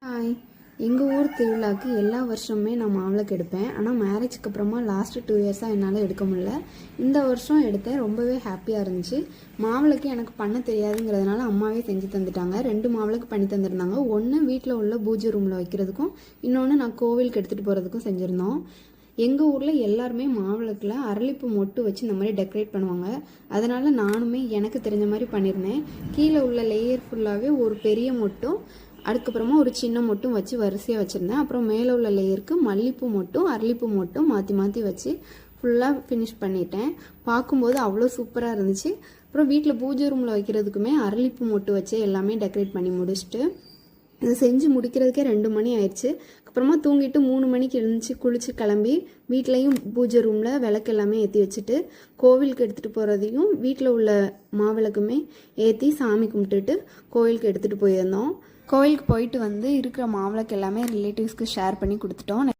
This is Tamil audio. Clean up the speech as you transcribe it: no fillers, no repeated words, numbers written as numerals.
ஹாய். எங்கள் ஊர் திருவிழாவுக்கு எல்லா வருஷமுமே நான் மாவிளக்கு எடுப்பேன். ஆனால் மேரேஜுக்கு அப்புறமா லாஸ்ட்டு 2 இயர்ஸாக என்னால் எடுக்க முடியல. இந்த வருஷம் எடுத்தேன், ரொம்பவே ஹாப்பியாக இருந்துச்சு. மாவிளக்கு எனக்கு பண்ண தெரியாதுங்கிறதுனால அம்மாவே செஞ்சு தந்துட்டாங்க. 2 மாவிளக்கு பண்ணி தந்துருந்தாங்க. ஒன்று வீட்டில் உள்ள பூஜை ரூமில் வைக்கிறதுக்கும், இன்னொன்று நான் கோவிலுக்கு எடுத்துகிட்டு போகிறதுக்கும் செஞ்சுருந்தோம். எங்கள் ஊரில் எல்லாருமே மாவிளக்கில் அரளிப்பூ மொட்டு வச்சு இந்த மாதிரி டெக்கரேட் பண்ணுவாங்க. அதனால் நானுமே எனக்கு தெரிஞ்ச மாதிரி பண்ணியிருந்தேன். கீழே உள்ள லேயர் ஃபுல்லாகவே ஒரு பெரிய மொட்டும் அதுக்கப்புறமா ஒரு சின்ன மொட்டும் வச்சு வரிசையாக வச்சுருந்தேன். அப்புறம் மேலே உள்ள லேயருக்கு மல்லிப்பூ மொட்டும் அரளிப்பூ மொட்டும் மாற்றி மாற்றி வச்சு ஃபுல்லாக ஃபினிஷ் பண்ணிட்டேன். பார்க்கும்போது அவ்வளோ சூப்பராக இருந்துச்சு. அப்புறம் வீட்டில் பூஜை ரூமில் வைக்கிறதுக்குமே அரளிப்பூ மொட்டு வச்சு எல்லாமே டெக்கரேட் பண்ணி முடிச்சுட்டு இதை செஞ்சு முடிக்கிறதுக்கே 2 மணி ஆயிடுச்சு. அப்புறமா தூங்கிட்டு 3 மணிக்கு எழுந்துச்சு குளிச்சு கிளம்பி வீட்லேயும் பூஜை ரூமில் விளக்கு எல்லாமே ஏற்றி வச்சுட்டு கோவிலுக்கு எடுத்துகிட்டு போகிறதையும் வீட்டில் உள்ள மாவிளக்குமே ஏற்றி சாமி கும்பிட்டுட்டு கோவிலுக்கு எடுத்துகிட்டு போயிருந்தோம். கோவிலுக்கு போயிட்டு வந்து இருக்கிற மாவிளக்கு எல்லாமே ரிலேட்டிவ்ஸ்க்கு ஷேர் பண்ணி கொடுத்துட்டோம்.